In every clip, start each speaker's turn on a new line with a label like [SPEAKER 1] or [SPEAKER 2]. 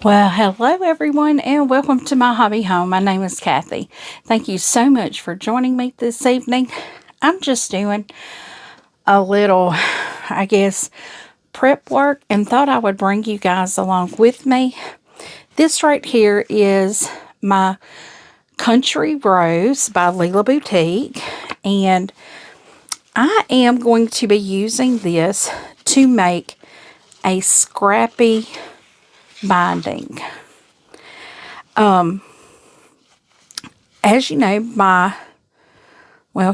[SPEAKER 1] Well, hello everyone, and welcome to my hobby home. My name is Cathy. Thank you so much for joining me this evening. I'm just doing a little, I guess, prep work and thought I would bring you guys along with me. This right here is my Country Rose by Leela Boutique, and I am going to be using this to make a scrappy binding. As you know,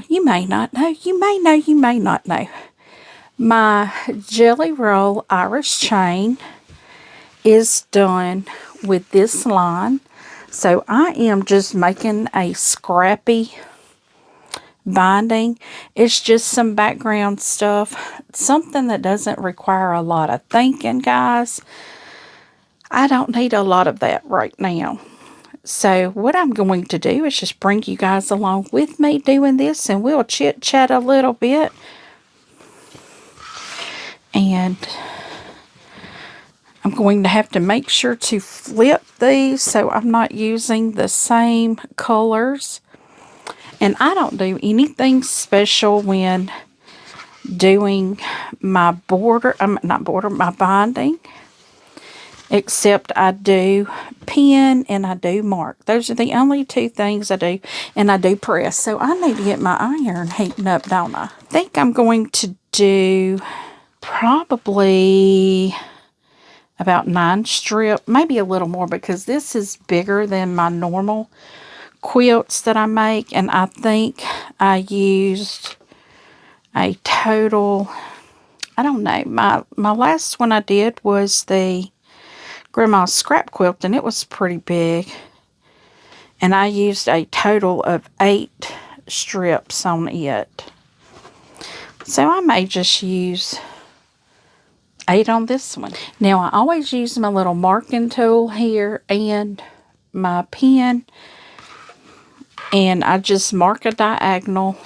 [SPEAKER 1] you may not know, you may not know. My Jelly Roll Irish chain is done with this line. So I am just making a scrappy binding. It's just some background stuff. Something that doesn't require a lot of thinking, guys. I don't need a lot of that right now. So what I'm going to do is just bring you guys along with me doing this, and we'll chit chat a little bit. And I'm going to have to make sure to flip these so I'm not using the same colors. And I don't do anything special when doing my my binding. Except I do pin and I do mark. Those are the only two things I do. And I do press. So I need to get my iron heating up, don't I? I think I'm going to do probably about 9 strips. Maybe a little more because this is bigger than my normal quilts that I make. And I think I used a total, I don't know. My last one I did was the Grandma's scrap quilt, and it was pretty big, and I used a total of 8 strips on it, so I may just use 8 on this one. Now I always use my little marking tool here and my pen, and I just mark a diagonal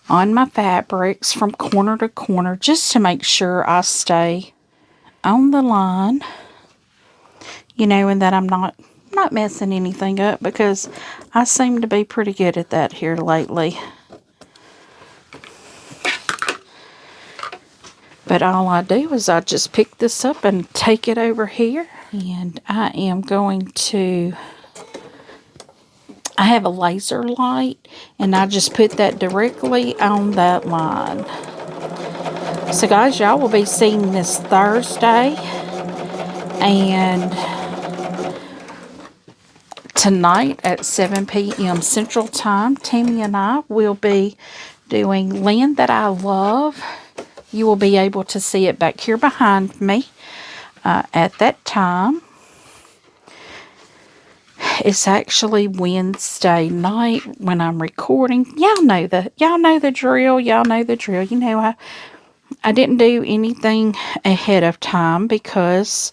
[SPEAKER 1] on my fabrics from corner to corner just to make sure I stay on the line, and that I'm not messing anything up, because I seem to be pretty good at that here lately. But all I do is I just pick this up and take it over here, and I have a laser light, and I just put that directly on that line. So guys, y'all will be seeing this Thursday, and tonight at 7 p.m. Central Time, Tammy and I will be doing Land That I Love. You will be able to see it back here behind me at that time. It's actually Wednesday night when I'm recording. Y'all know the drill. Y'all know the drill. I didn't do anything ahead of time because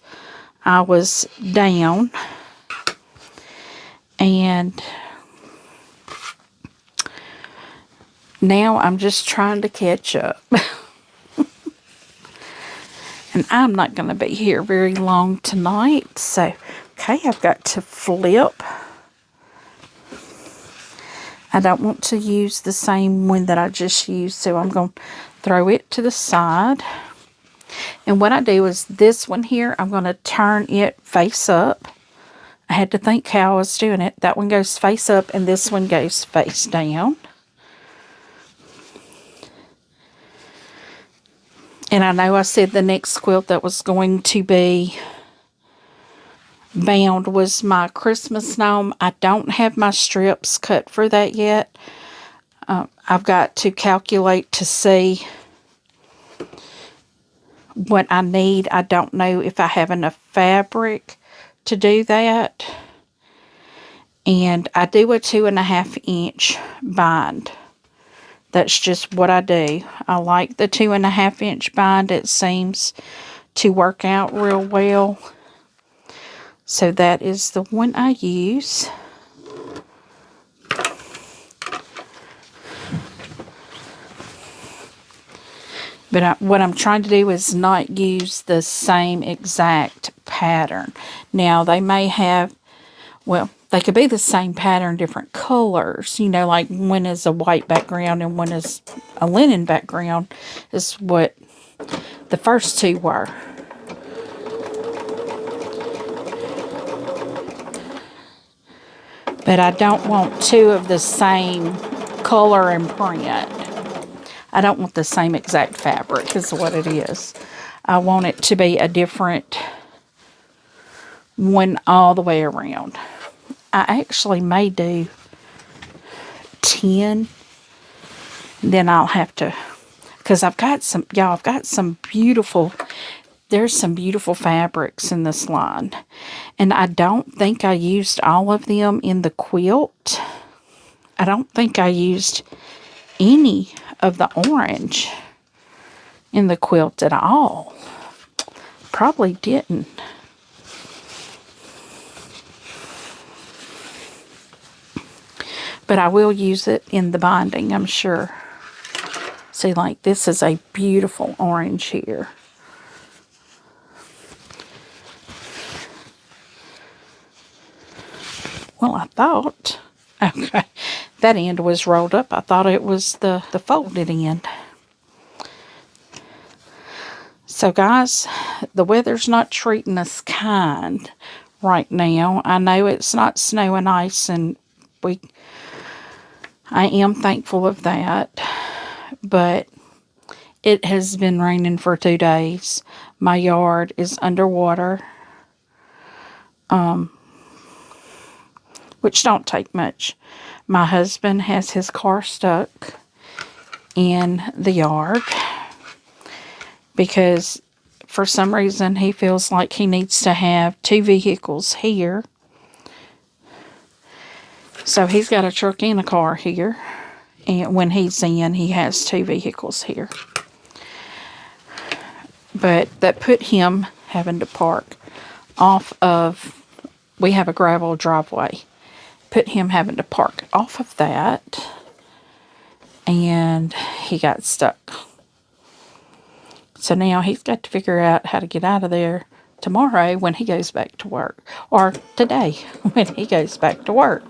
[SPEAKER 1] I was down, and now I'm just trying to catch up. And I'm not going to be here very long tonight, so okay, I've got to flip. I don't want to use the same one that I just used, so I'm going to throw it to the side. And what I do is this one here, I'm going to turn it face up. I had to think how I was doing it. That one goes face up, and this one goes face down. And I know I said the next quilt that was going to be bound was my Christmas gnome. I don't have my strips cut for that yet. I've got to calculate to see what I need. I don't know if I have enough fabric to do that. And I do a 2.5 inch bind. That's just what I do. I like the 2.5 inch bind. It seems to work out real well. So that is the one I use. But what I'm trying to do is not use the same exact pattern. Now, they may have, well, they could be the same pattern, different colors. You know, like one is a white background and one is a linen background, is what the first two were. But I don't want two of the same color and print. I don't want the same exact fabric is what it is. I want it to be a different one all the way around. I actually may do 10. Then I'll have to, because I've got some, y'all, I've got some beautiful, there's some beautiful fabrics in this line. And I don't think I used all of them in the quilt. I don't think I used any of the orange in the quilt at all. Probably didn't. But I will use it in the binding, I'm sure. See, like, this is a beautiful orange here. Well, I thought, okay, that end was rolled up. I thought it was the folded end. So, guys, the weather's not treating us kind right now. I know it's not snow and ice, and I am thankful of that. But it has been raining for 2 days. My yard is underwater. Which don't take much. My husband has his car stuck in the yard because for some reason he feels like he needs to have 2 vehicles here. So he's got a truck and a car here. And when he's in, he has 2 vehicles here. But that put him having to park off of, we have a gravel driveway. Put him having to park off of that. And he got stuck. So now he's got to figure out how to get out of there tomorrow when he goes back to work. Or today when he goes back to work.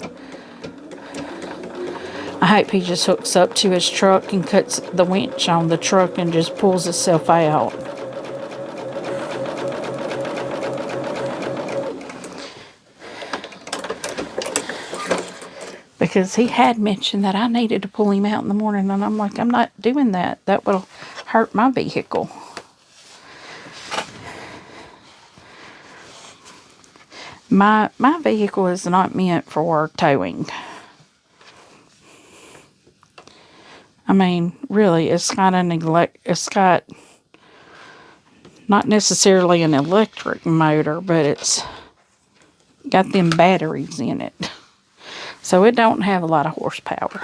[SPEAKER 1] I hope he just hooks up to his truck and cuts the winch on the truck and just pulls himself out. Because he had mentioned that I needed to pull him out in the morning. And I'm like, I'm not doing that. That will hurt my vehicle. My vehicle is not meant for towing. I mean, really, it's got not necessarily an electric motor, but it's got them batteries in it. So it don't have a lot of horsepower.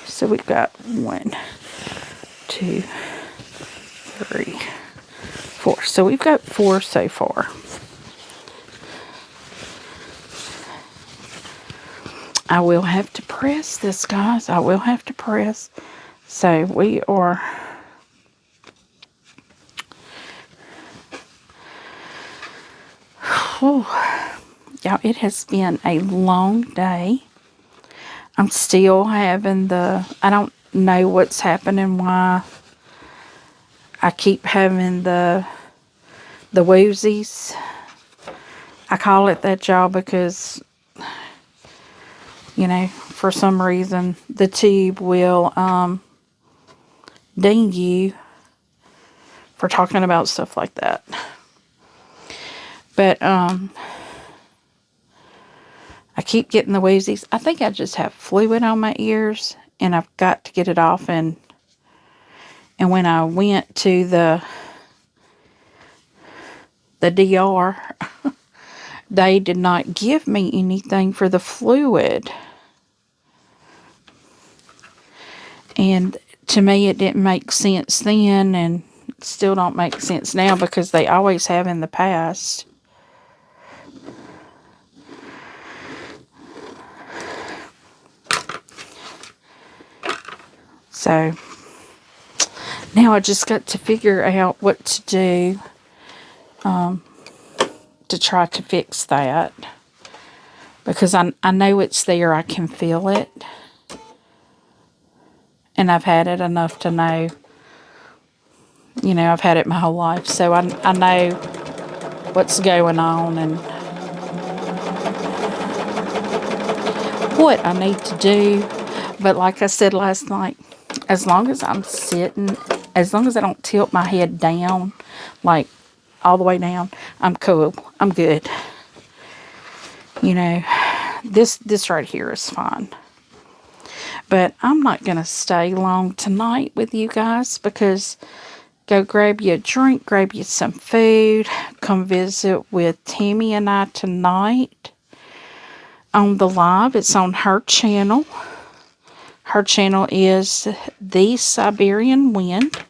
[SPEAKER 1] So we've got 1, 2, 3, 4. So we've got 4 so far. I will have to press this, guys. I will have to press. So we are... Whew. Y'all, it has been a long day. I'm still having I don't know what's happening, why I keep having the woozies. I call it that, y'all, because, you know, for some reason, the tube will ding you for talking about stuff like that. But, I keep getting the woozies. I think I just have fluid on my ears, and I've got to get it off. And when I went to the DR, they did not give me anything for the fluid. And to me, it didn't make sense then, and still don't make sense now, because they always have in the past. So, Now I just got to figure out what to do to try to fix that. Because I know it's there. I can feel it. And I've had it enough to know, you know, I've had it my whole life. So I know what's going on and what I need to do. But like I said last night, as long as I'm sitting, as long as I don't tilt my head down, like all the way down, I'm cool. I'm good. You know, this right here is fine. But I'm not going to stay long tonight with you guys because go grab you a drink, grab you some food, come visit with Tammy and I tonight on the live. It's on her channel. Her channel is The Siberian Wind.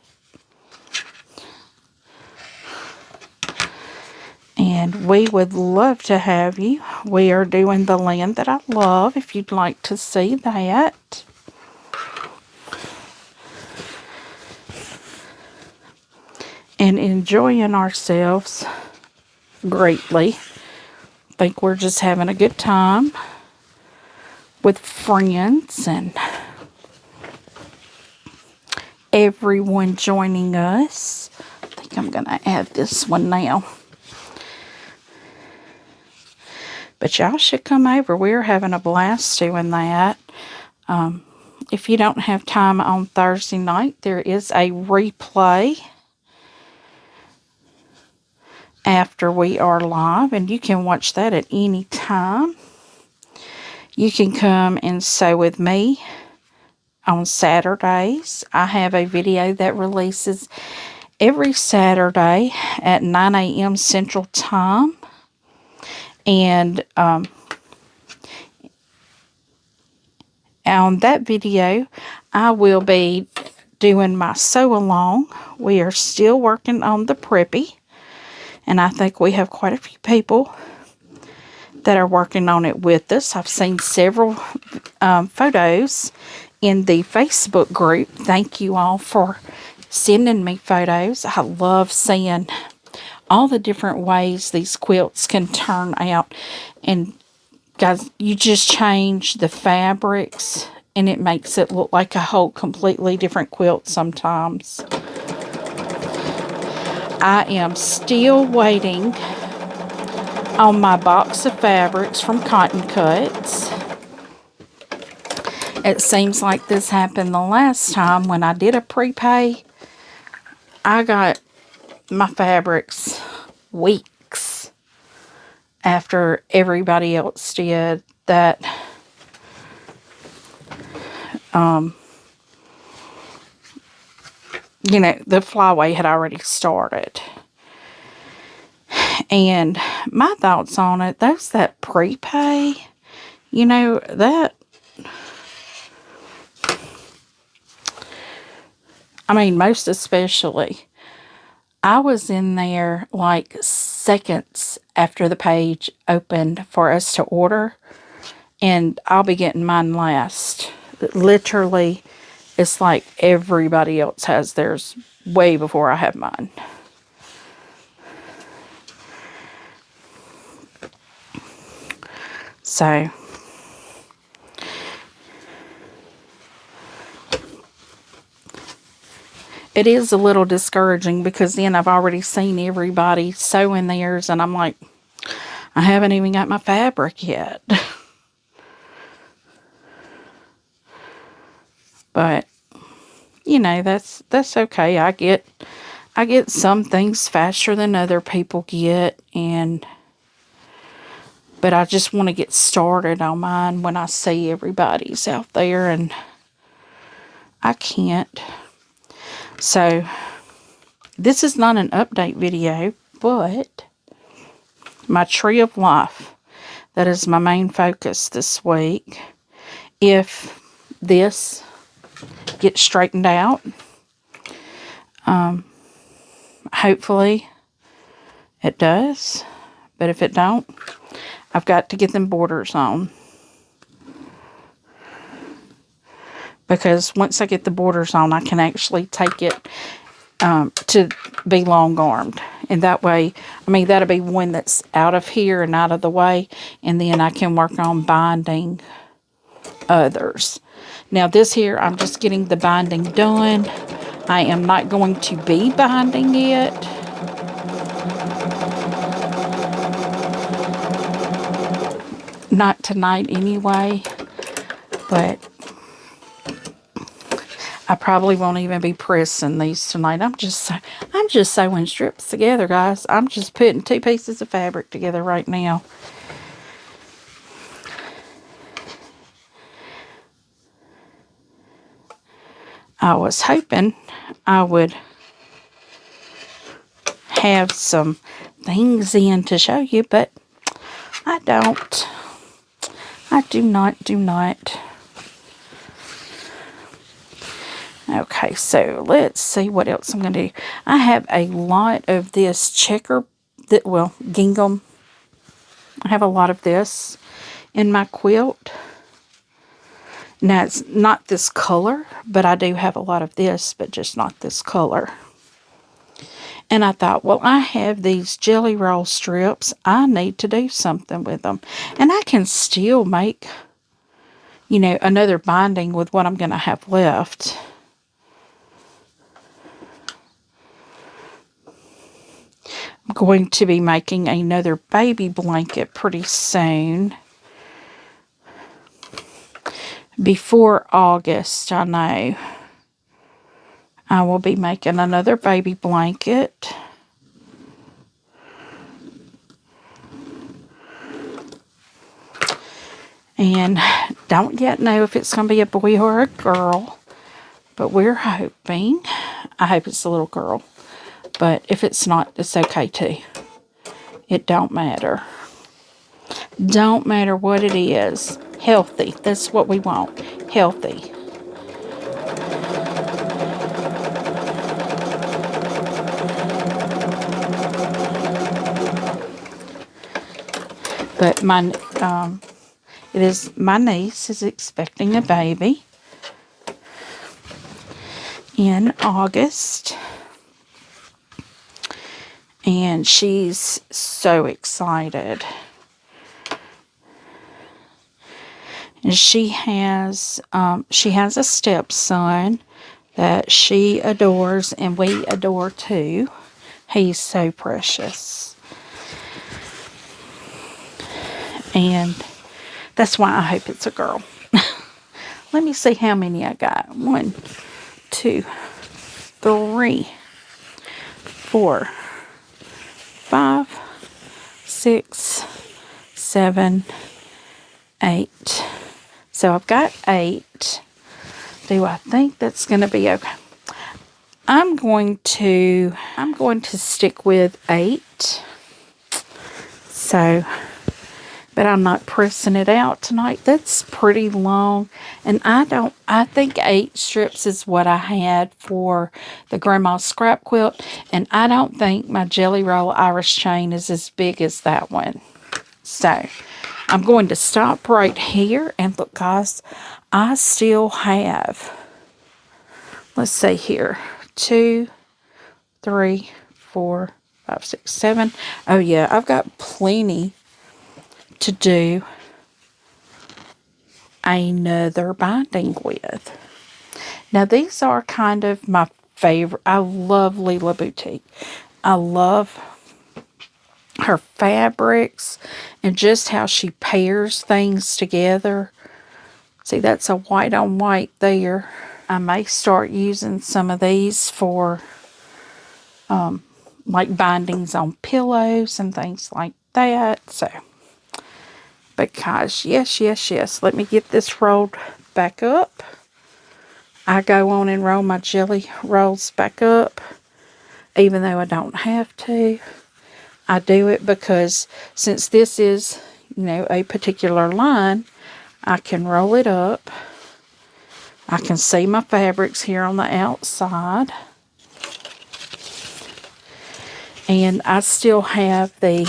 [SPEAKER 1] And we would love to have you. We are doing The Land That I Love, if you'd like to see that. And enjoying ourselves greatly. Think we're just having a good time with friends and everyone joining us. I think I'm going to add this one now. But y'all should come over. We're having a blast doing that. If you don't have time on Thursday night, there is a replay after we are live, and you can watch that at any time. You can come and sew with me on Saturdays. I have a video that releases every Saturday at 9 a.m. Central Time. And on that video, I will be doing my sew along. We are still working on the preppy. And I think we have quite a few people that are working on it with us. I've seen several photos in the Facebook group. Thank you all for sending me photos. I love seeing all the different ways these quilts can turn out. And guys, you just change the fabrics and it makes it look like a whole completely different quilt sometimes. I am still waiting on my box of fabrics from Cotton Cuts. It seems like this happened the last time when I did a prepay. I got my fabrics weeks after everybody else did that. You know, the flyway had already started. And my thoughts on it, that's that prepay. You know, that, I mean, most especially, I was in there like seconds after the page opened for us to order. And I'll be getting mine last. Literally, it's like everybody else has theirs way before I have mine. So, it is a little discouraging because then I've already seen everybody sewing theirs and I'm like, I haven't even got my fabric yet. But, you know, that's okay. I get some things faster than other people get, but I just want to get started on mine when I see everybody's out there and I can't. So, this is not an update video, but my Tree of Life, that is my main focus this week. If this gets straightened out, hopefully it does, but if it don't, I've got to get them borders on. because once I get the borders on, I can actually take it to be long armed. And that way, I mean, that'll be one that's out of here and out of the way. And then I can work on binding others. Now this here, I'm just getting the binding done. I am not going to be binding it. Not tonight anyway. But I probably won't even be pressing these tonight. I'm just sewing strips together, guys. I'm just putting 2 pieces of fabric together right now. I was hoping I would have some things in to show you, but I don't. I do not. Okay, so let's see what else I'm going to do. I have a lot of this gingham. I have a lot of this in my quilt. Now, it's not this color, but I do have a lot of this, but just not this color. And I thought, well, I have these jelly roll strips. I need to do something with them. And I can still make, you know, another binding with what I'm going to have left. I'm going to be making another baby blanket pretty soon. Before August, I know. I will be making another baby blanket. And don't yet know if it's going to be a boy or a girl. But we're hoping. I hope it's a little girl. But if it's not, it's okay too. It don't matter. Don't matter what it is. Healthy. That's what we want. Healthy. But my niece is expecting a baby in August. And she's so excited. And she has a stepson that she adores, and we adore too. He's so precious. And that's why I hope it's a girl. Let me see how many I got. 1, 2, 3, 4, 5, 6, 7, 8. So I've got 8. Do I think that's going to be okay? I'm going to stick with 8. So, but I'm not pressing it out tonight. That's pretty long. And I think 8 strips is what I had for the Grandma's Scrap Quilt. And I don't think my Jelly Roll Irish chain is as big as that one. So, I'm going to stop right here. And look, guys, I still have, let's see here, 2, 3, 4, 5, 6, 7. Oh, yeah, I've got plenty to do another binding with. Now, these are kind of my favorite. I love Lila Boutique. I love her fabrics and just how she pairs things together. See, that's a white on white there. I may start using some of these for like bindings on pillows and things like that. So, because yes, let me get this rolled back up. I go on and roll my jelly rolls back up, even though I don't have to. I do it because since this is, you know, a particular line, I can roll it up. I can see my fabrics here on the outside. And I still have the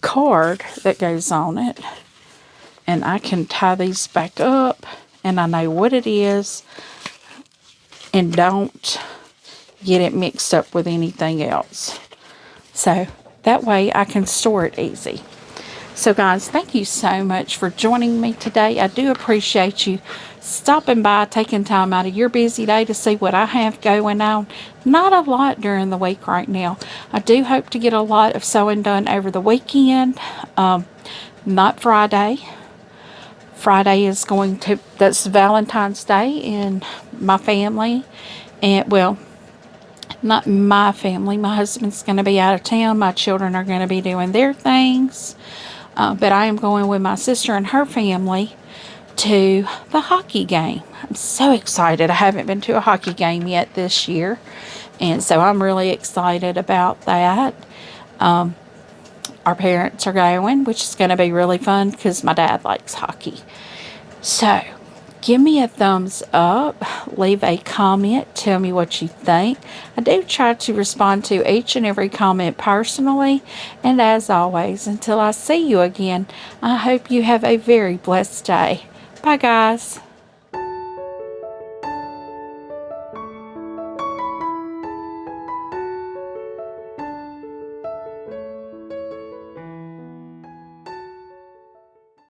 [SPEAKER 1] card that goes on it. And I can tie these back up and I know what it is and don't get it mixed up with anything else. So that way I can store it easy. So guys, thank you so much for joining me today. I do appreciate you stopping by, taking time out of your busy day to see what I have going on. Not a lot during the week right now. I do hope to get a lot of sewing done over the weekend. Not Friday. Friday is that's Valentine's Day in my family. And well, not my family. My husband's going to be out of town. My children are going to be doing their things. But I am going with my sister and her family to the hockey game. I'm so excited. I haven't been to a hockey game yet this year. And so I'm really excited about that. Our parents are going, which is going to be really fun because my dad likes hockey. So give me a thumbs up, leave a comment, tell me what you think. I do try to respond to each and every comment personally. And as always, until I see you again, I hope you have a very blessed day. Bye guys.